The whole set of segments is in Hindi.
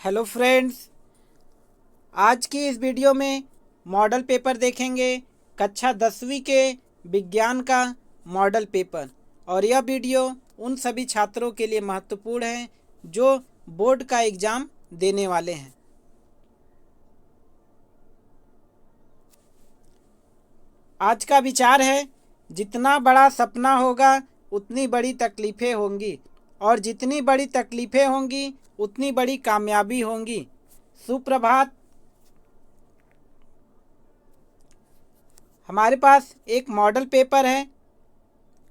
हेलो फ्रेंड्स, आज की इस वीडियो में मॉडल पेपर देखेंगे। कक्षा 10वीं के विज्ञान का मॉडल पेपर। और यह वीडियो उन सभी छात्रों के लिए महत्वपूर्ण है जो बोर्ड का एग्ज़ाम देने वाले हैं। आज का विचार है, जितना बड़ा सपना होगा उतनी बड़ी तकलीफ़ें होंगी, और जितनी बड़ी तकलीफ़ें होंगी उतनी बड़ी कामयाबी होंगी। सुप्रभात। हमारे पास एक मॉडल पेपर है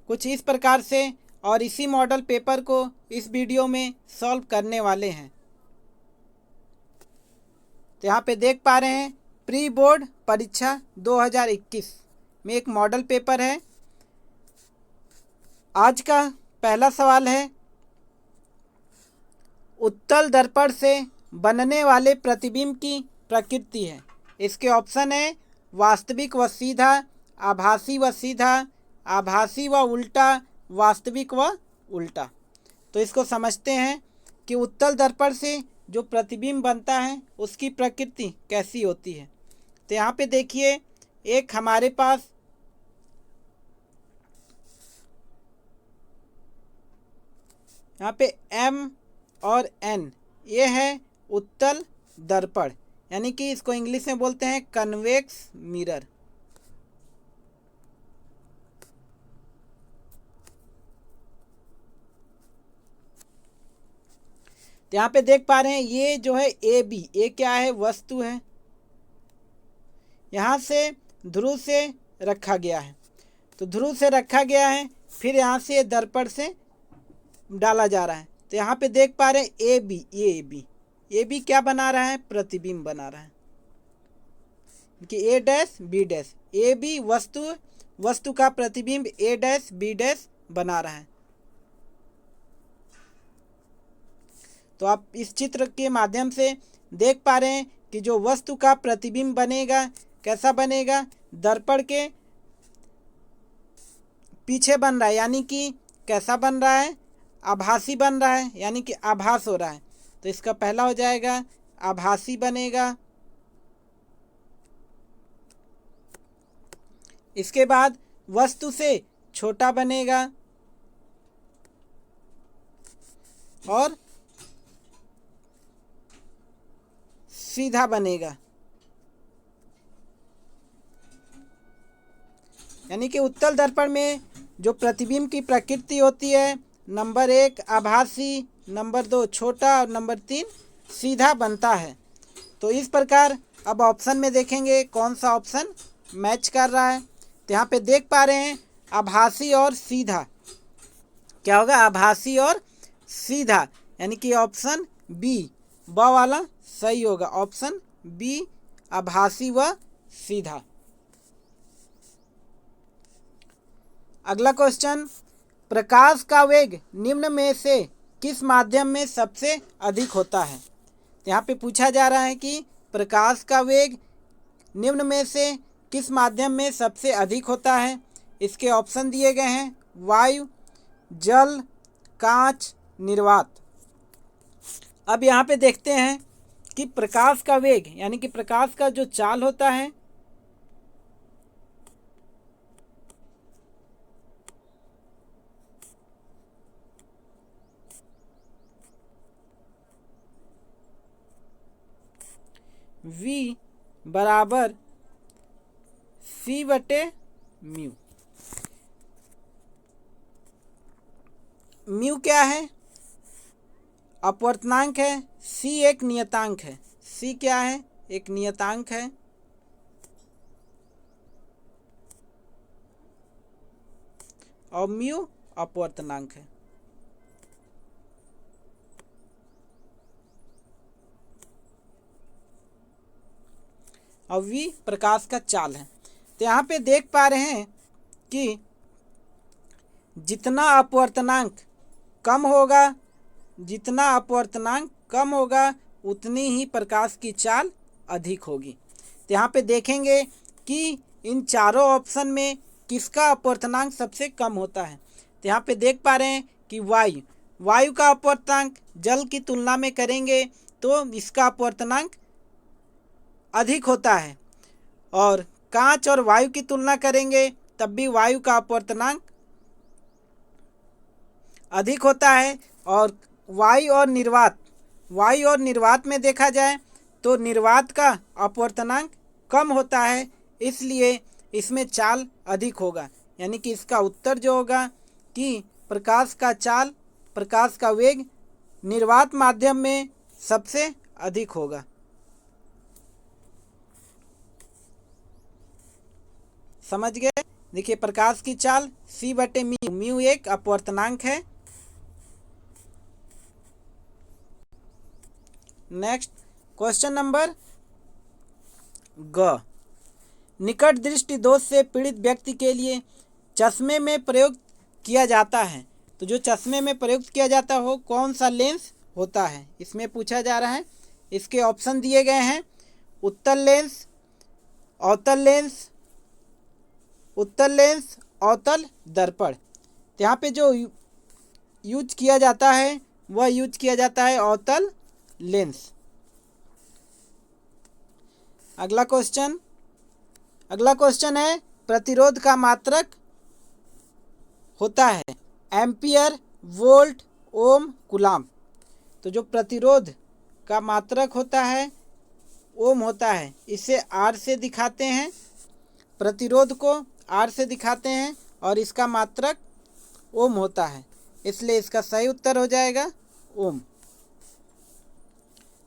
कुछ इस प्रकार से, और इसी मॉडल पेपर को इस वीडियो में सॉल्व करने वाले हैं। तो यहाँ पे देख पा रहे हैं, प्री बोर्ड परीक्षा 2021 में एक मॉडल पेपर है। आज का पहला सवाल है, उत्तल दर्पण से बनने वाले प्रतिबिंब की प्रकृति है। इसके ऑप्शन है वास्तविक व सीधा, आभासी व सीधा, आभासी व उल्टा, वास्तविक व उल्टा। तो इसको समझते हैं कि उत्तल दर्पण से जो प्रतिबिंब बनता है उसकी प्रकृति कैसी होती है। तो यहाँ पे देखिए, एक हमारे पास यहाँ पे M और N ये है उत्तल दर्पण, यानी कि इसको इंग्लिश में बोलते हैं कन्वेक्स मिरर। तो यहाँ पे देख पा रहे हैं, ये जो है AB, ये क्या है, वस्तु है। यहाँ से ध्रुव से रखा गया है, तो ध्रुव से रखा गया है, फिर यहाँ से दर्पण से डाला जा रहा है। तो यहाँ पे देख पा रहे हैं AB, ये AB क्या बना रहा है, प्रतिबिंब बना रहा है कि A dash B dash. AB वस्तु का प्रतिबिंब A डैश B डैश बना रहा है। तो आप इस चित्र के माध्यम से देख पा रहे हैं कि जो वस्तु का प्रतिबिंब बनेगा कैसा बनेगा, दर्पण के पीछे बन रहा है, यानी कि कैसा बन रहा है, आभासी बन रहा है, यानी कि आभास हो रहा है। तो इसका पहला हो जाएगा आभासी बनेगा। इसके बाद वस्तु से छोटा बनेगा और सीधा बनेगा, यानी कि उत्तल दर्पण में जो प्रतिबिंब की प्रकृति होती है, नंबर 1 आभासी, नंबर 2 छोटा और नंबर 3 सीधा बनता है। तो इस प्रकार अब ऑप्शन में देखेंगे कौन सा ऑप्शन मैच कर रहा है। तो यहाँ पे देख पा रहे हैं आभासी और सीधा, क्या होगा, आभासी और सीधा, यानी कि ऑप्शन बी ब वाला सही होगा। ऑप्शन बी आभासी व सीधा। अगला क्वेश्चन, प्रकाश का वेग निम्न में से किस माध्यम में सबसे अधिक होता है। यहाँ पे पूछा जा रहा है कि प्रकाश का वेग निम्न में से किस माध्यम में सबसे अधिक होता है। इसके ऑप्शन दिए गए हैं वायु, जल, कांच, निर्वात। अब यहाँ पे देखते हैं कि प्रकाश का वेग, यानी कि प्रकाश का जो चाल होता है, V बराबर C बटे म्यू। म्यू क्या है, अपवर्तनांक है, C एक नियतांक है। C क्या है, एक नियतांक है, और म्यू अपवर्तनांक है। और V प्रकाश का चाल है। तो यहाँ पे देख पा रहे हैं कि जितना अपवर्तनांक कम होगा उतनी ही प्रकाश की चाल अधिक होगी। तो यहाँ पे देखेंगे कि इन चारों ऑप्शन में किसका अपवर्तनांक सबसे कम होता है। तो यहाँ पे देख पा रहे हैं कि वायु का अपवर्तनांक जल की तुलना में करेंगे तो इसका अपवर्तनांक अधिक होता है। और कांच और वायु की तुलना करेंगे तब भी वायु का अपवर्तनांक अधिक होता है। और वायु और निर्वात में देखा जाए तो निर्वात का अपवर्तनांक कम होता है, इसलिए इसमें चाल अधिक होगा। यानी कि इसका उत्तर जो होगा कि प्रकाश का वेग निर्वात माध्यम में सबसे अधिक होगा। समझ गए? देखिए, प्रकाश की चाल c/μ, म्यू एक अपवर्तनांक है। नेक्स्ट क्वेश्चन नंबर ग, निकट दृष्टि दोष से पीड़ित व्यक्ति के लिए चश्मे में प्रयुक्त किया जाता है। तो जो चश्मे में प्रयुक्त किया जाता हो कौन सा लेंस होता है, इसमें पूछा जा रहा है। इसके ऑप्शन दिए गए हैं उत्तल लेंस, अवतल लेंस, अवतल दर्पण। तो यहाँ पे जो यूज किया जाता है वह यूज किया जाता है अवतल लेंस। अगला क्वेश्चन है प्रतिरोध का मात्रक होता है एम्पियर, वोल्ट, ओम, कूलाम। तो जो प्रतिरोध का मात्रक होता है ओम होता है। इसे आर से दिखाते हैं, प्रतिरोध को आर से दिखाते हैं और इसका मात्रक ओम होता है, इसलिए इसका सही उत्तर हो जाएगा ओम।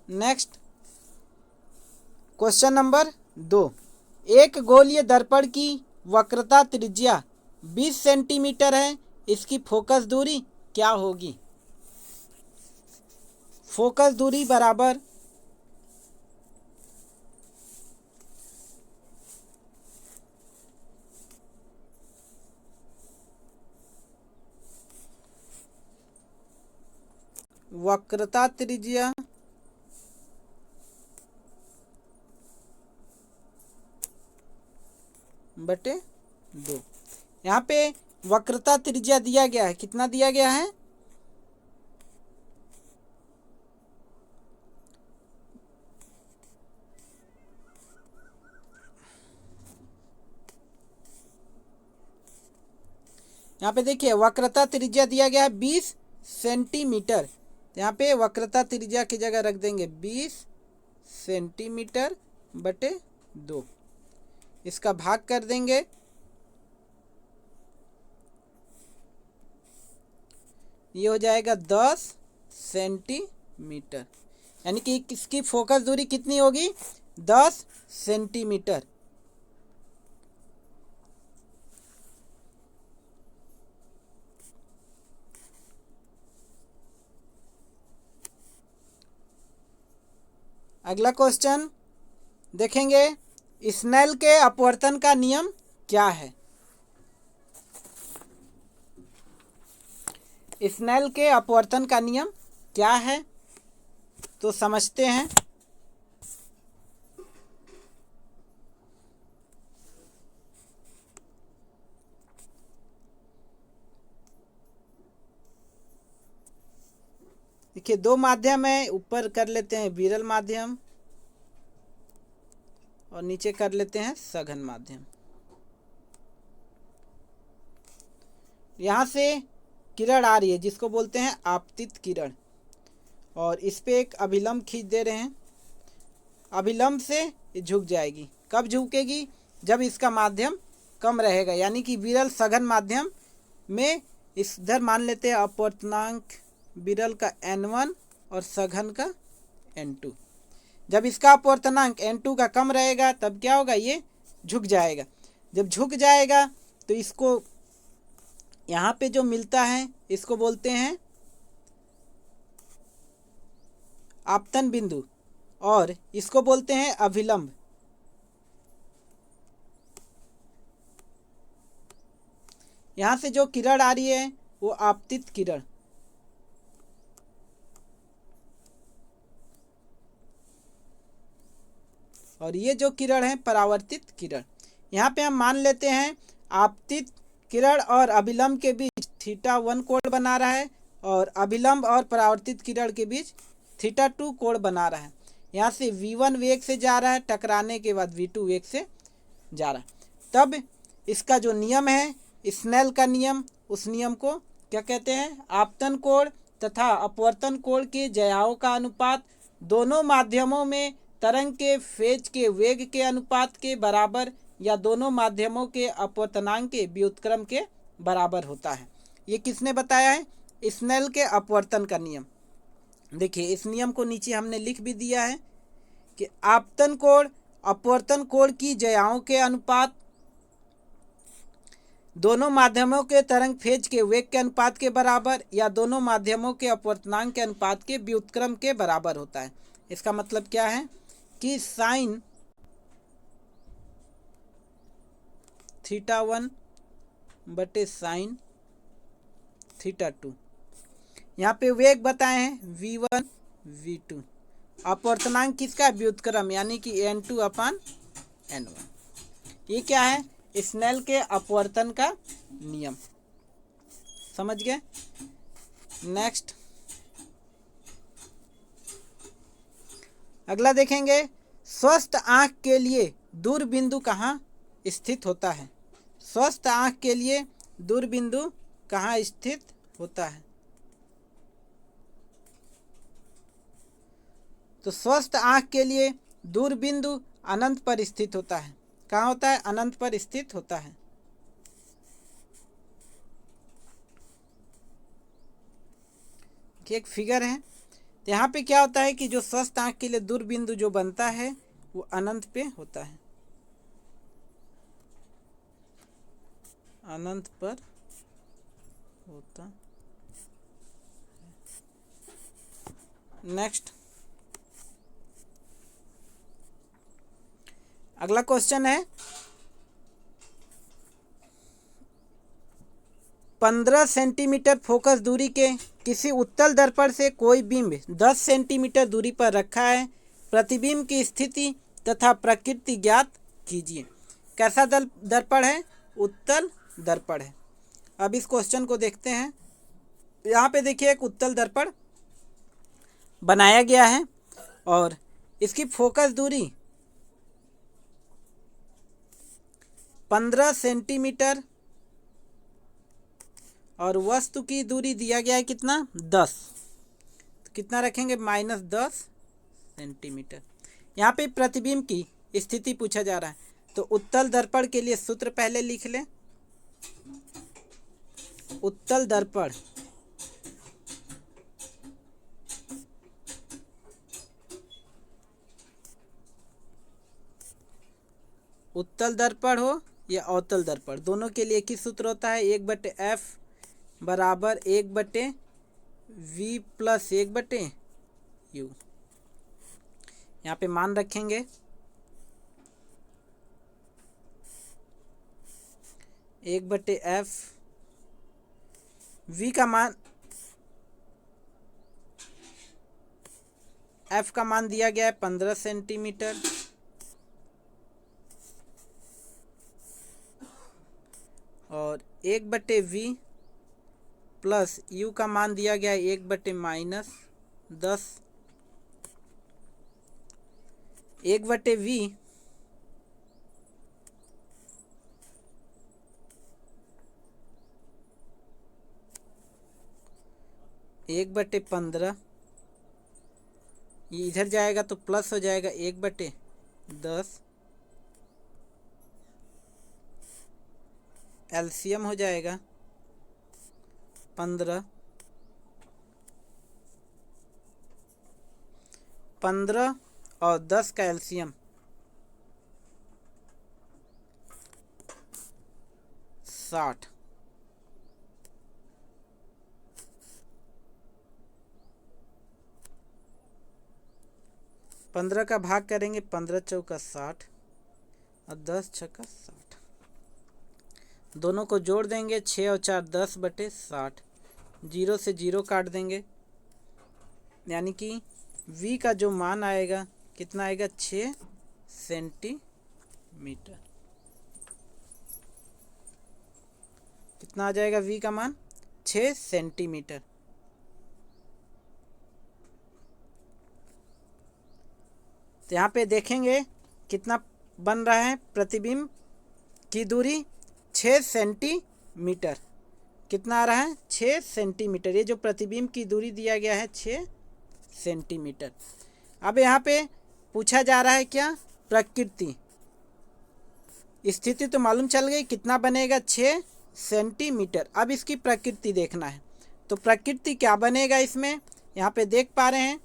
नेक्स्ट क्वेश्चन नंबर 2, एक गोलीय दर्पण की वक्रता त्रिज्या 20 सेंटीमीटर है, इसकी फोकस दूरी क्या होगी? फोकस दूरी बराबर वक्रता त्रिज्या बटे 2। यहाँ पे वक्रता त्रिज्या दिया गया है, कितना दिया गया है? यहाँ पे देखिए वक्रता त्रिज्या दिया गया है 20 सेंटीमीटर। यहाँ पे वक्रता त्रिज्या की जगह रख देंगे 20 सेंटीमीटर बटे 2, इसका भाग कर देंगे। ये हो जाएगा 10 सेंटीमीटर, यानी कि इसकी फोकस दूरी कितनी होगी? 10 सेंटीमीटर। अगला क्वेश्चन देखेंगे, स्नेल के अपवर्तन का नियम क्या है? स्नेल के अपवर्तन का नियम क्या है तो समझते हैं। देखिए, दो माध्यम है, ऊपर कर लेते हैं विरल माध्यम और नीचे कर लेते हैं सघन माध्यम। यहाँ से किरण आ रही है जिसको बोलते हैं आपतित किरण, और इस पे एक अभिलंब खींच दे रहे हैं। अभिलंब से ये झुक जाएगी। कब झुकेगी? जब इसका माध्यम कम रहेगा, यानी कि विरल सघन माध्यम में इधर मान लेते हैं अपवर्तनांक विरल का n1 और सघन का n2। जब इसका अपवर्तनांक n2 का कम रहेगा तब क्या होगा? ये झुक जाएगा। जब झुक जाएगा तो इसको यहाँ पे जो मिलता है इसको बोलते हैं आपतन बिंदु, और इसको बोलते हैं अभिलंब। यहाँ से जो किरण आ रही है वो आपतित किरण, और ये जो किरण है परावर्तित किरण। यहाँ पे हम मान लेते हैं आपतित किरण और अभिलंब के बीच θ1 कोण बना रहा है, और अभिलंब और परावर्तित किरण के बीच θ2 कोण बना रहा है। यहाँ से v1 वेग से जा रहा है, टकराने के बाद v2 वेग से जा रहा है। तब इसका जो नियम है स्नेल का नियम, उस नियम को क्या कहते हैं? आपतन कोण तथा अपवर्तन कोण के ज्याओं का अनुपात दोनों माध्यमों में तरंग के फेज के वेग के अनुपात के बराबर या दोनों माध्यमों के अपवर्तनांक के व्युत्क्रम के बराबर होता है। ये किसने बताया है? स्नेल के अपवर्तन का नियम। देखिए इस नियम को नीचे हमने लिख भी दिया है कि आपतन कोण अपवर्तन कोण की ज्याओं के अनुपात दोनों माध्यमों के तरंग फेज के वेग के अनुपात के बराबर या दोनों माध्यमों के अपवर्तनांक के अनुपात के व्युत्क्रम के बराबर होता है। इसका मतलब क्या है कि साइन θ1 बटे साइन θ2। यहाँ पे वेग बताए हैं v1 v2, अपवर्तनांक किसका? व्युत्क्रम यानी कि n2/n1। ये क्या है? स्नेल के अपवर्तन का नियम। समझ गए? नेक्स्ट अगला देखेंगे, स्वस्थ आंख के लिए दूर बिंदु कहाँ स्थित होता है? स्वस्थ आंख के लिए दूर बिंदु कहाँ स्थित होता है? तो स्वस्थ आंख के लिए दूर बिंदु अनंत पर स्थित होता है। कहाँ होता है? अनंत पर स्थित होता है। एक फिगर है, तो यहाँ पे क्या होता है कि जो स्वस्थ आंख के लिए दूर बिंदु जो बनता है वो अनंत पे होता है, अनंत पर होता। नेक्स्ट अगला क्वेश्चन है, 15 सेंटीमीटर फोकस दूरी के किसी उत्तल दर्पण से कोई बिंब 10 सेंटीमीटर दूरी पर रखा है। प्रतिबिंब की स्थिति तथा प्रकृति ज्ञात कीजिए। कैसा दर्पण है? उत्तल दर्पण है। अब इस क्वेश्चन को देखते हैं। यहाँ पे देखिए एक उत्तल दर्पण बनाया गया है और इसकी फोकस दूरी 15 सेंटीमीटर और वस्तु की दूरी दिया गया है कितना? 10। तो कितना रखेंगे? -10 सेंटीमीटर। यहाँ पे प्रतिबिंब की स्थिति पूछा जा रहा है, तो उत्तल दर्पण के लिए सूत्र पहले लिख लें। उत्तल दर्पण उत्तल दर्पण हो या अवतल दर्पण, दोनों के लिए एक ही सूत्र होता है, 1/f बराबर 1/v प्लस 1/u। यहाँ पे मान रखेंगे 1/f, v का मान, f का मान दिया गया है 15 सेंटीमीटर और 1/v प्लस u का मान दिया गया है 1/-10। 1/v 1/15, ये इधर जाएगा तो प्लस हो जाएगा 1/10, एलसीएम हो जाएगा 15 और 10 का एलसीएम 60। पंद्रह का भाग करेंगे, 15 चौका 60 और 10 छक्का 60। दोनों को जोड़ देंगे, 6 और 4 10/60। 0 से 0 काट देंगे, यानी कि v का जो मान आएगा कितना आएगा? 6 सेंटीमीटर। कितना आ जाएगा v का मान? 6 सेंटीमीटर। तो यहाँ पे देखेंगे कितना बन रहा है प्रतिबिंब की दूरी 6 सेंटीमीटर। कितना आ रहा है? 6 सेंटीमीटर। ये जो प्रतिबिंब की दूरी दिया गया है 6 सेंटीमीटर। अब यहाँ पे पूछा जा रहा है क्या? प्रकृति। स्थिति तो मालूम चल गई, कितना बनेगा? 6 सेंटीमीटर। अब इसकी प्रकृति देखना है। तो प्रकृति क्या बनेगा इसमें? यहाँ पे देख पा रहे हैं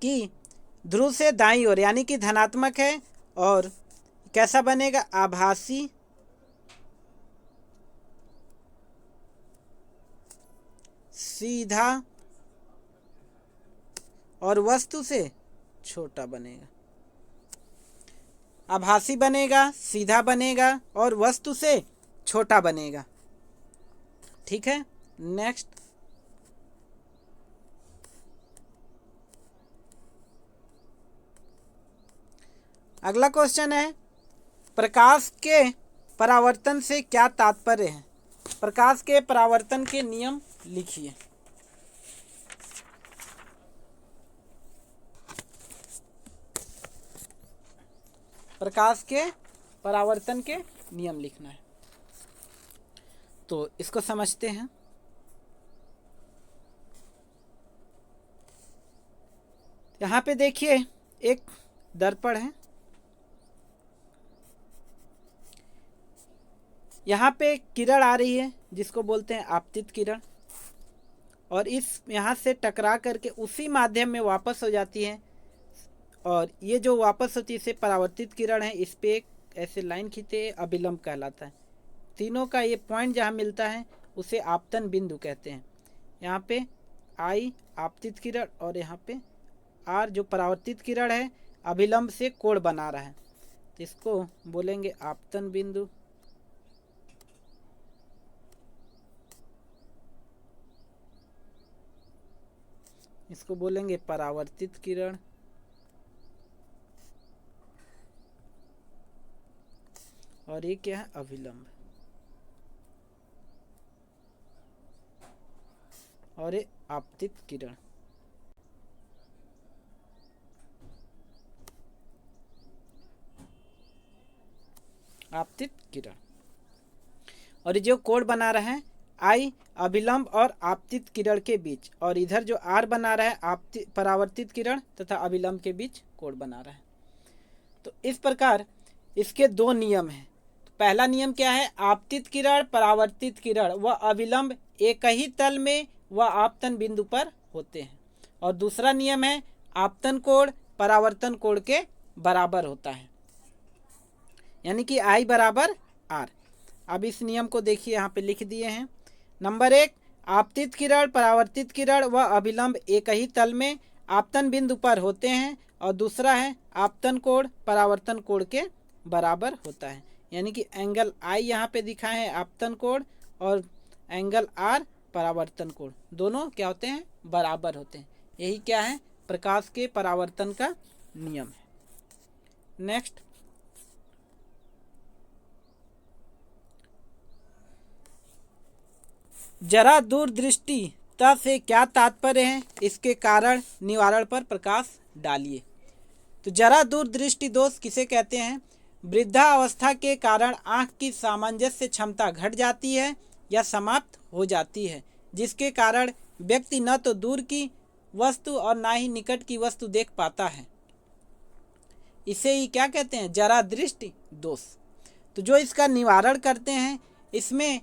कि ध्रुव से दाईं ओर यानी कि धनात्मक है, और कैसा बनेगा? आभासी सीधा और वस्तु से छोटा बनेगा। आभासी बनेगा, सीधा बनेगा और वस्तु से छोटा बनेगा। ठीक है, नेक्स्ट। अगला क्वेश्चन है, प्रकाश के परावर्तन से क्या तात्पर्य है? प्रकाश के परावर्तन के नियम लिखिए। प्रकाश के परावर्तन के नियम लिखना है। तो इसको समझते हैं। यहाँ पे देखिए एक दर्पण है। यहाँ पे किरण आ रही है जिसको बोलते हैं आपतित किरण, और इस यहाँ से टकरा करके उसी माध्यम में वापस हो जाती है, और ये जो वापस होती है इसे परावर्तित किरण है। इस पे एक ऐसे लाइन खींचे, अभिलंब कहलाता है। तीनों का ये पॉइंट जहाँ मिलता है उसे आपतन बिंदु कहते हैं। यहाँ पे आई आपतित किरण और यहाँ पे आर जो परावर्तित किरण है अभिलंब से कोण बना रहा है, तो इसको बोलेंगे आपतन बिंदु। इसको बोलेंगे परावर्तित किरण, और ये क्या है? अभिलंब। और ये आपतित किरण। आपतित किरण। और ये जो कोण बना रहा है आई अभिलंब और आपतित किरण के बीच, और इधर जो आर बना रहा है परावर्तित किरण तथा अभिलंब के बीच कोण बना रहा है। तो इस प्रकार इसके दो नियम हैं। तो पहला नियम क्या है? आपतित किरण, परावर्तित किरण व अभिलंब एक ही तल में व आपतन बिंदु पर होते हैं। और दूसरा नियम है आपतन कोण परावर्तन कोण के बराबर होता है, यानी कि आई बराबर आर। अब इस नियम को देखिए, यहाँ पे लिख दिए हैं। नंबर 1, आपतित किरण, परावर्तित किरण व अभिलंब एक ही तल में आपतन बिंदु पर होते हैं। और दूसरा है आपतन कोण परावर्तन कोण के बराबर होता है, यानी कि एंगल आई यहाँ पे दिखाए हैं आपतन कोण, और एंगल आर परावर्तन कोण, दोनों क्या होते हैं? बराबर होते हैं। यही क्या है? प्रकाश के परावर्तन का नियम है। नेक्स्ट, जरा दूरदृष्टिता से क्या तात्पर्य है? इसके कारण निवारण पर प्रकाश डालिए। तो जरा दूरदृष्टि दोष किसे कहते हैं? वृद्धावस्था के कारण आँख की सामंजस्य क्षमता घट जाती है या समाप्त हो जाती है, जिसके कारण व्यक्ति न तो दूर की वस्तु और ना ही निकट की वस्तु देख पाता है। इसे ही क्या कहते हैं? जरा दृष्टि दोष। तो जो इसका निवारण करते हैं, इसमें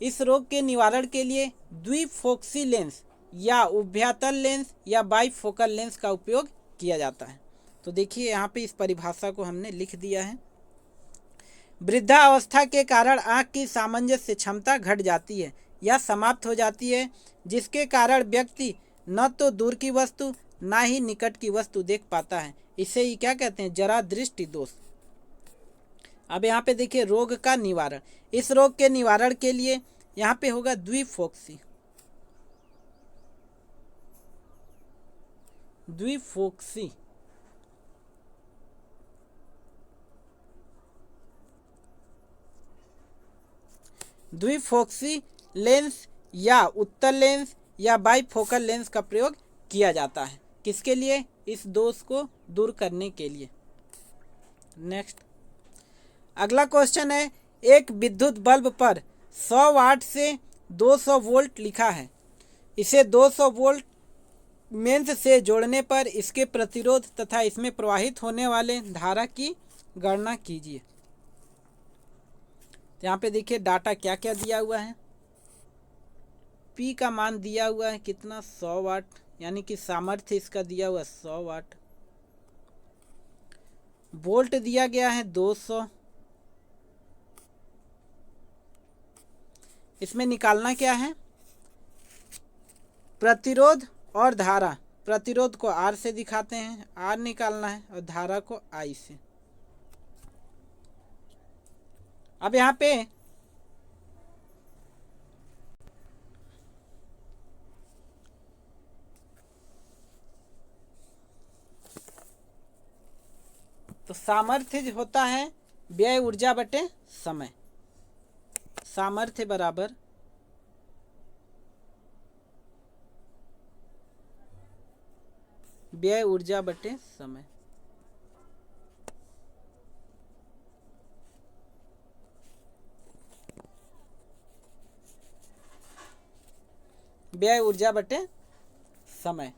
इस रोग के निवारण के लिए द्विफोक्सी लेंस या उभयतल लेंस या बाइफोकल लेंस का उपयोग किया जाता है। तो देखिए यहाँ पे इस परिभाषा को हमने लिख दिया है। वृद्धावस्था के कारण आँख की सामंजस्य क्षमता घट जाती है या समाप्त हो जाती है, जिसके कारण व्यक्ति न तो दूर की वस्तु ना ही निकट की वस्तु देख पाता है। इसे ही क्या कहते हैं? जरा दृष्टि दोष। अब यहाँ पे देखिए रोग का निवारण। इस रोग के निवारण के लिए यहाँ पे होगा द्विफोक्सी। द्विफोक्सी द्विफोक्सी लेंस या उत्तल लेंस या बाइफोकल लेंस का प्रयोग किया जाता है। किसके लिए? इस दोष को दूर करने के लिए। नेक्स्ट अगला क्वेश्चन है, एक विद्युत बल्ब पर 100 वाट से 200 वोल्ट लिखा है। इसे 200 वोल्ट मेंस से जोड़ने पर इसके प्रतिरोध तथा इसमें प्रवाहित होने वाले धारा की गणना कीजिए। यहाँ पे देखिए डाटा क्या क्या दिया हुआ है। P का मान दिया हुआ है कितना, 100 वाट, यानी कि सामर्थ्य इसका दिया हुआ 100 वाट। वोल्ट दिया गया है 200। इसमें निकालना क्या है, प्रतिरोध और धारा। प्रतिरोध को R से दिखाते हैं, R निकालना है, और धारा को I से। अब यहाँ पे तो सामर्थ्य होता है व्यय ऊर्जा बटे समय। सामर्थ्य बराबर व्यय ऊर्जा बटे समय। व्यय ऊर्जा बटे समय।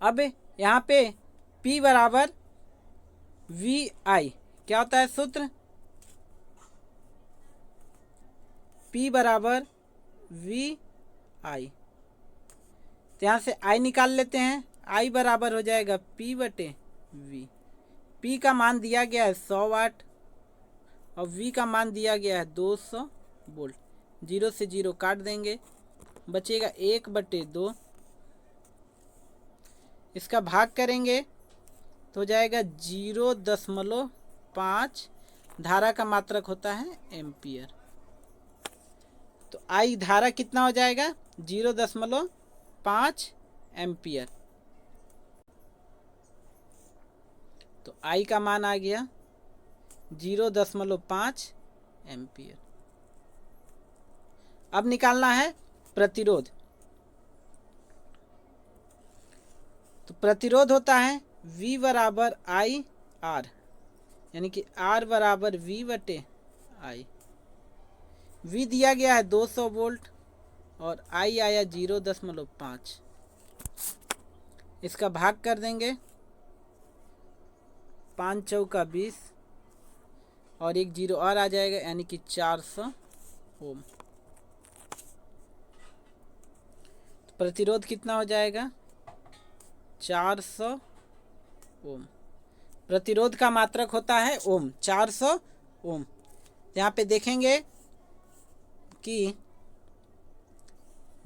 अब यहाँ पे P बराबर VI क्या होता है सूत्र, P बराबर VI। तो यहाँ से I निकाल लेते हैं, I बराबर हो जाएगा P बटे V। P का मान दिया गया है 100 वाट और V का मान दिया गया है 200 वोल्ट। 0 से 0 काट देंगे, बचेगा 1/2। इसका भाग करेंगे तो हो जाएगा 0.5। धारा का मात्रक होता है एम्पियर। तो I धारा कितना हो जाएगा, 0.5 एम्पियर। तो I का मान आ गया 0.5 एम्पियर। अब निकालना है प्रतिरोध। तो प्रतिरोध होता है V बराबर I R, यानी कि R बराबर V बटे I। V दिया गया है 200 वोल्ट और I आया 0.5। इसका भाग कर देंगे, 5 चौका 20 और एक 0 और आ जाएगा, यानी कि 400 ओम। प्रतिरोध कितना हो जाएगा, 400 ओम। प्रतिरोध का मात्रक होता है ओम, 400 ओम। यहाँ पे देखेंगे कि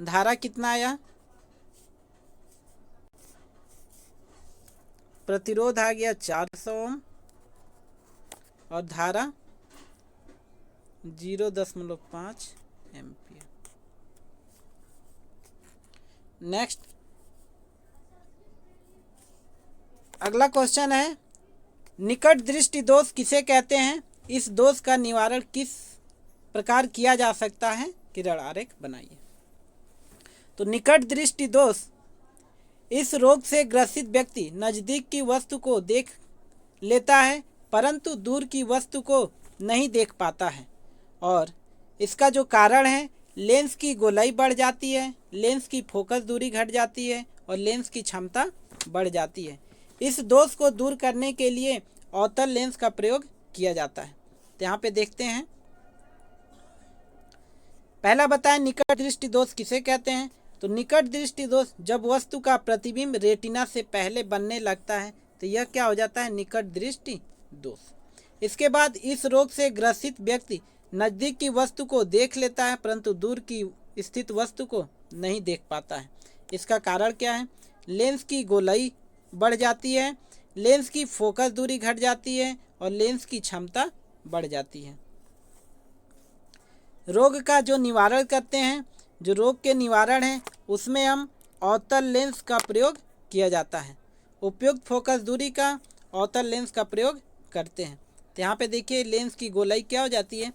धारा कितना आया, प्रतिरोध आ गया 400 ओम और धारा 0.5 एम्पियर। नेक्स्ट अगला क्वेश्चन है, निकट दृष्टि दोष किसे कहते हैं, इस दोष का निवारण किस प्रकार किया जा सकता है, किरण आरेख बनाइए। तो निकट दृष्टि दोष, इस रोग से ग्रसित व्यक्ति नज़दीक की वस्तु को देख लेता है परंतु दूर की वस्तु को नहीं देख पाता है, और इसका जो कारण है, लेंस की गोलाई बढ़ जाती है, लेंस की फोकस दूरी घट जाती है और लेंस की क्षमता बढ़ जाती है। इस दोष को दूर करने के लिए अवतल लेंस का प्रयोग किया जाता है। तो यहाँ पे देखते हैं, पहला बताएं निकट दृष्टि दोष किसे कहते हैं। तो निकट दृष्टि दोष जब वस्तु का प्रतिबिंब रेटिना से पहले बनने लगता है तो यह क्या हो जाता है, निकट दृष्टि दोष। इसके बाद इस रोग से ग्रसित व्यक्ति नज़दीक की वस्तु को देख लेता है परंतु दूर की स्थित वस्तु को नहीं देख पाता है। इसका कारण क्या है, लेंस की गोलाई बढ़ जाती है, लेंस की फोकस दूरी घट जाती है और लेंस की क्षमता बढ़ जाती है। रोग का जो निवारण करते हैं, जो रोग के निवारण है उसमें हम अवतल लेंस का प्रयोग किया जाता है। उपयुक्त फोकस दूरी का अवतल लेंस का प्रयोग करते हैं। तो यहाँ पे देखिए लेंस की गोलाई क्या हो जाती है,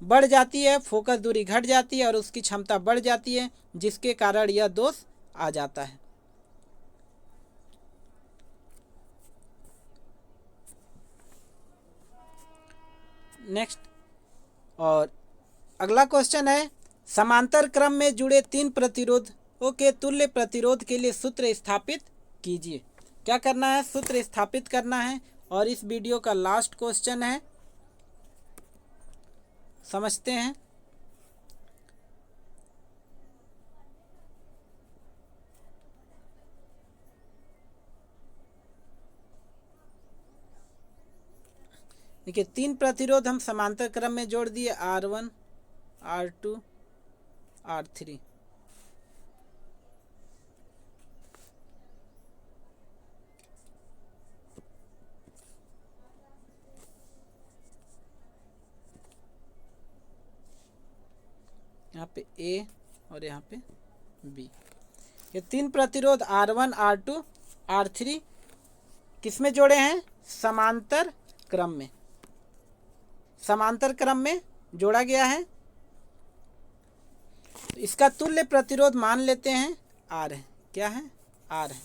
बढ़ जाती है, फोकस दूरी घट जाती है और उसकी क्षमता बढ़ जाती है, जिसके कारण यह दोष आ जाता है। नेक्स्ट, और अगला क्वेश्चन है समांतर क्रम में जुड़े 3 प्रतिरोधों के तुल्य प्रतिरोध के लिए सूत्र स्थापित कीजिए। क्या करना है? सूत्र स्थापित करना है। और इस वीडियो का लास्ट क्वेश्चन है, समझते हैं। देखिए 3 प्रतिरोध हम समांतर क्रम में जोड़ दिए, R1, R2, R3। यहाँ पे A और यहाँ पे B। ये 3 प्रतिरोध R1, R2, R3 किस में जोड़े हैं? समांतर क्रम में। समांतर क्रम में जोड़ा गया है। तो इसका तुल्य प्रतिरोध मान लेते हैं R है। क्या है? R है।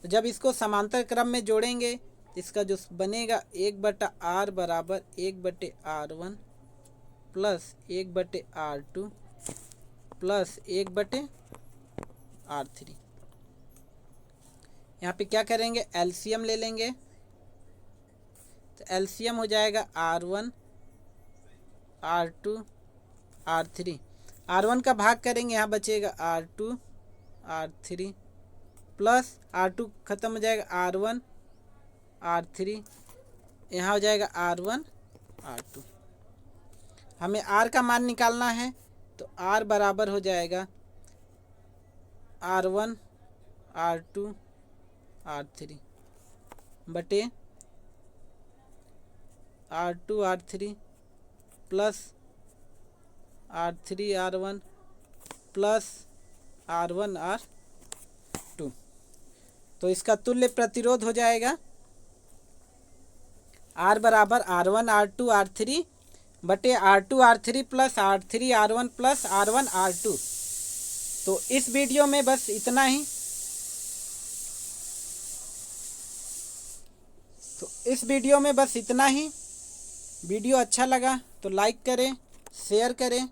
तो जब इसको समांतर क्रम में जोड़ेंगे तो इसका जो बनेगा 1/R बराबर 1/R1 plus 1/R2 plus 1/R3। यहाँ पे क्या करेंगे? एलसीएम ले लेंगे। तो एलसीएम हो जाएगा R1, R2, R3। R1 का भाग करेंगे, यहाँ बचेगा R2, R3 प्लस R2 खत्म हो जाएगा R1, R3, यहाँ हो जाएगा R1, R2। हमें R का मान निकालना है, तो R बराबर हो जाएगा R1, R2, R3 बटे R2, R3 plus R3, R1 plus R1, R2। तो इसका तुल्य प्रतिरोध हो जाएगा R बराबर R1, R2, R3 बटे R2, R3 plus R3, R1 plus R1, R2। तो इस वीडियो में बस इतना ही। वीडियो अच्छा लगा तो लाइक करें, शेयर करें